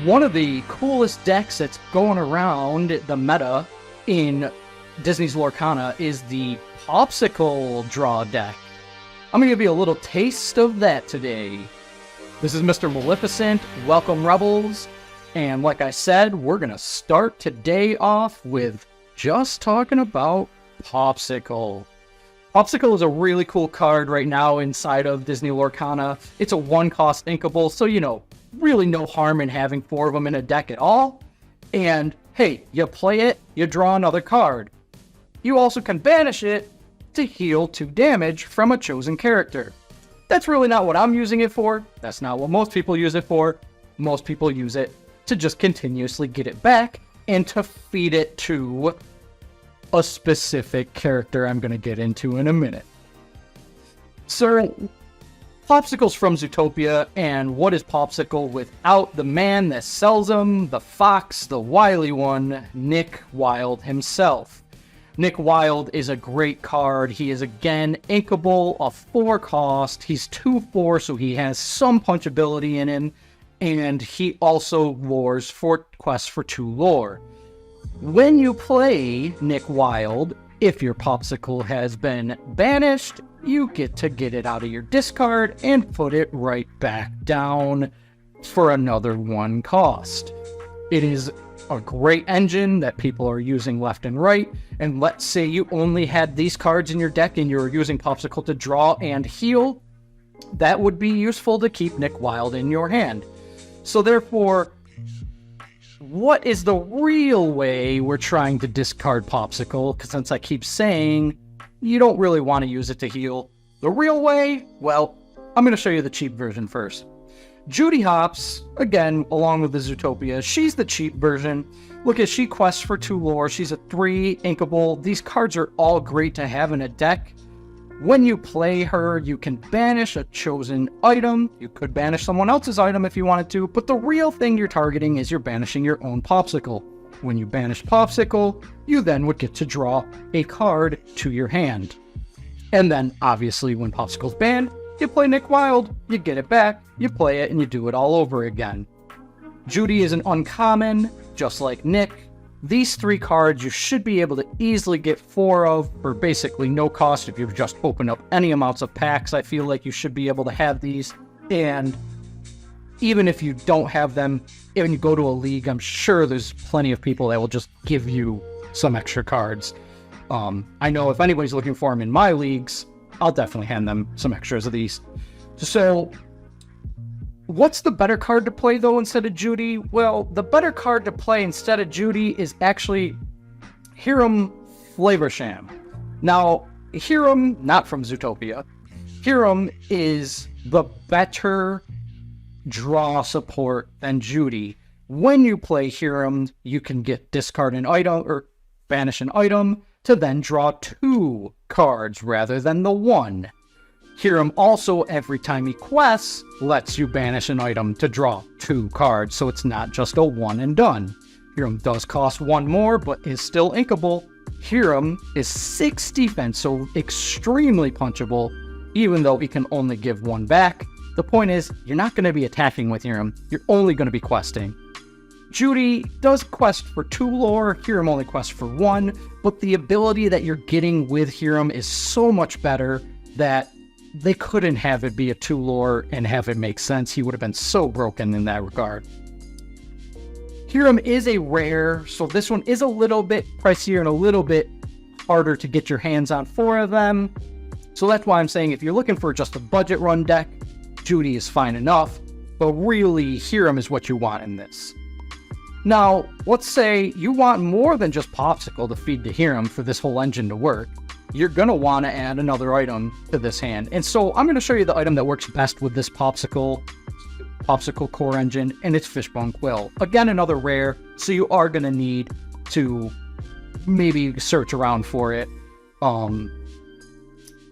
One of the coolest decks that's going around the meta in Disney's Lorcana is the Popsicle draw deck. I'm going to give you a little taste of that today. This is Mr. Maleficent. Welcome, Rebels. And like I said, we're going to start today off with just talking about Pawpsicle. Pawpsicle is a really cool card right now inside of Disney Lorcana. It's a one-cost inkable, so really no harm in having 4 of them in a deck at all. And hey, you play it, you draw another card. You also can banish it to heal 2 damage from a chosen character. That's really not what I'm using it for. That's not what most people use it for. Most people use it to just continuously get it back and to feed it to a specific character I'm going to get into in a minute. So, Pawpsicle's from Zootopia, and what is Pawpsicle without the man that sells them, the fox, the wily one, Nick Wilde himself? Nick Wilde is a great card. He is, again, inkable, a 4 cost. He's 2/4, so he has some punchability in him, and he also lures for quests for 2 lore. When you play Nick Wilde, if your Pawpsicle has been banished, you get to get it out of your discard and put it right back down for another 1 cost. It is a great engine that people are using left and right, and let's say you only had these cards in your deck and you were using Pawpsicle to draw and heal, that would be useful to keep Nick Wilde in your hand. So therefore, what is the real way we're trying to discard Pawpsicle? Because since I keep saying you don't really want to use it to heal, the real way, well, I'm going to show you the cheap version first. Judy Hopps, again, along with the Zootopia, she's the cheap version. Look at, she quests for 2 lore. She's a 3 inkable. These cards are all great to have in a deck. When you play her, you can banish a chosen item. You could banish someone else's item if you wanted to, but the real thing you're targeting is you're banishing your own Pawpsicle. When you banish Pawpsicle, you then would get to draw a card to your hand. And then, obviously, when Pawpsicle's banned, you play Nick Wilde, you get it back, you play it, and you do it all over again. Judy is an uncommon, just like Nick. These 3 cards you should be able to easily get 4 of for basically no cost if you've just opened up any amounts of packs. I feel like you should be able to have these, and even if you don't have them, when you go to a league, I'm sure there's plenty of people that will just give you some extra cards. I know if anybody's looking for them in my leagues, I'll definitely hand them some extras of these. So, what's the better card to play, though, instead of Judy? Well, the better card to play instead of Judy is actually Heartham Flavorsham. Now, Heartham, not from Zootopia, Heartham is the better draw support than Judy. When you play Heartham, you can discard an item or banish an item to then draw 2 cards rather than the 1. Heartham also, every time he quests, lets you banish an item to draw 2 cards, so it's not just a one and done. Heartham does cost 1 more, but is still inkable. Heartham is 6 defense, so extremely punchable, even though he can only give 1 back. The point is, you're not going to be attacking with Heartham, you're only going to be questing. Judy does quest for 2 lore, Heartham only quests for 1, but the ability that you're getting with Heartham is so much better that they couldn't have it be a 2 lore and have it make sense. He would have been so broken in that regard. Heartham is a rare, so this one is a little bit pricier and a little bit harder to get your hands on 4 of them. So that's why I'm saying if you're looking for just a budget run deck, Judy is fine enough, but really Heartham is what you want in this. Now, let's say you want more than just Pawpsicle to feed to Heartham for this whole engine to work. You're going to want to add another item to this hand. And so I'm going to show you the item that works best with this Pawpsicle core engine, and it's Fishbone Quill. Again, another rare, so you are going to need to maybe search around for it.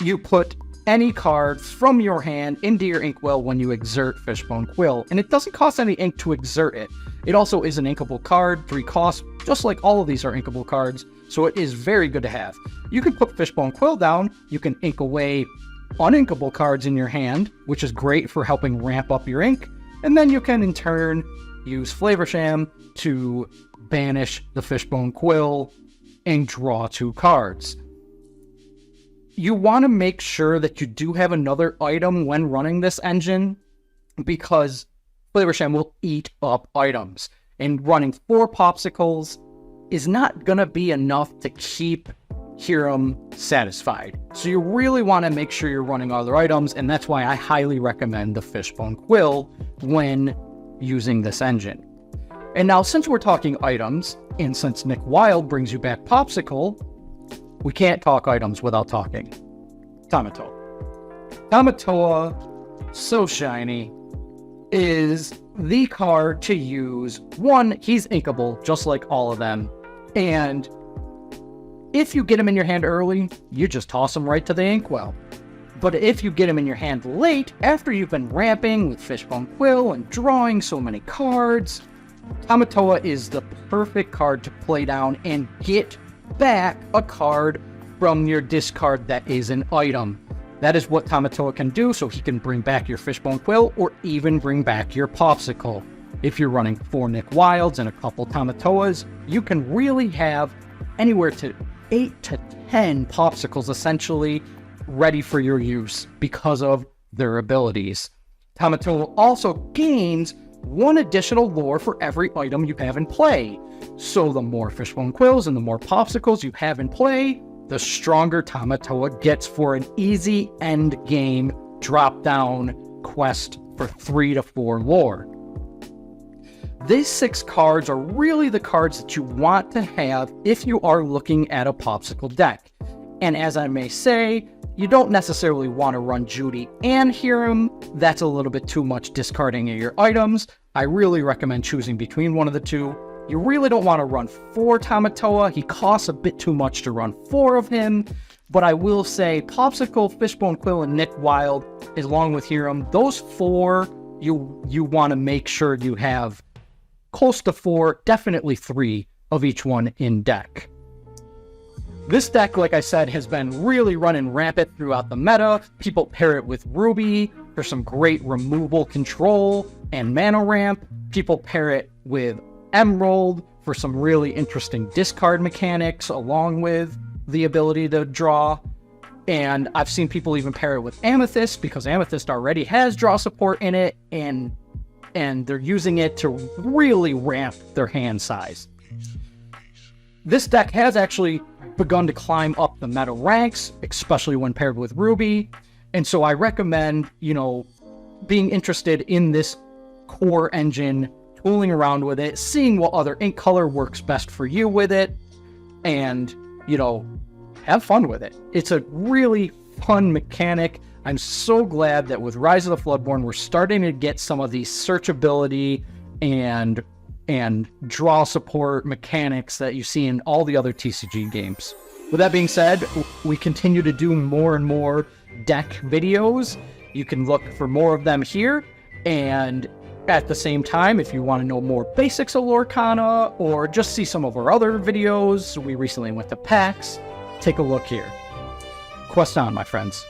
You put any card from your hand into your inkwell when you exert Fishbone Quill, and it doesn't cost any ink to exert it. It also is an inkable card, 3 costs, just like all of these are inkable cards, so it is very good to have. You can put Fishbone Quill down, you can ink away uninkable cards in your hand, which is great for helping ramp up your ink, and then you can in turn use Flavorsham to banish the Fishbone Quill and draw 2 cards. You want to make sure that you do have another item when running this engine, because Flavorsham will eat up items, and running 4 Popsicles is not going to be enough to keep Heartham satisfied. So you really want to make sure you're running other items, and that's why I highly recommend the Fishbone Quill when using this engine. And now, since we're talking items, and since Nick Wilde brings you back Pawpsicle, we can't talk items without talking Tamatoa. Tamatoa, so shiny, is the card to use. One, he's inkable, just like all of them. And if you get him in your hand early, you just toss him right to the inkwell. But if you get him in your hand late, after you've been ramping with Fishbone Quill and drawing so many cards, Tamatoa is the perfect card to play down and get back a card from your discard that is an item. That is what Tamatoa can do, so he can bring back your Fishbone Quill or even bring back your Pawpsicle. If you're running 4 Nick Wildes and a couple Tamatoas, you can really have anywhere to 8 to 10 Pawpsicles essentially ready for your use because of their abilities. Tamatoa also gains 1 additional lore for every item you have in play. So the more Fishbone Quills and the more Pawpsicles you have in play, the stronger Tamatoa gets for an easy end game drop down quest for 3 to 4 lore. These 6 cards are really the cards that you want to have if you are looking at a Pawpsicle deck. And as I may say, you don't necessarily want to run Judy and Heartham. That's a little bit too much discarding of your items. I really recommend choosing between one of the two. You really don't want to run 4 Tamatoa. He costs a bit too much to run 4 of him. But I will say Pawpsicle, Fishbone Quill, and Nick Wilde, along with Heartham, those 4 you want to make sure you have close to 4, definitely 3 of each one in deck. This deck, like I said, has been really running rampant throughout the meta. People pair it with Ruby for some great removal control and mana ramp. People pair it with Emerald for some really interesting discard mechanics, along with the ability to draw. And I've seen people even pair it with Amethyst, because Amethyst already has draw support in it, and they're using it to really ramp their hand size. This deck has actually begun to climb up the meta ranks, especially when paired with Ruby. And so I recommend, being interested in this core engine, tooling around with it, seeing what other ink color works best for you with it, and, have fun with it. It's a really fun mechanic. I'm so glad that with Rise of the Floodborn, we're starting to get some of these searchability and draw support mechanics that you see in all the other TCG games. With that being said, we continue to do more and more deck videos. You can look for more of them here, and at the same time, if you want to know more basics of Lorcana or just see some of our other videos, we recently went to PAX, take a look here. Quest on, my friends.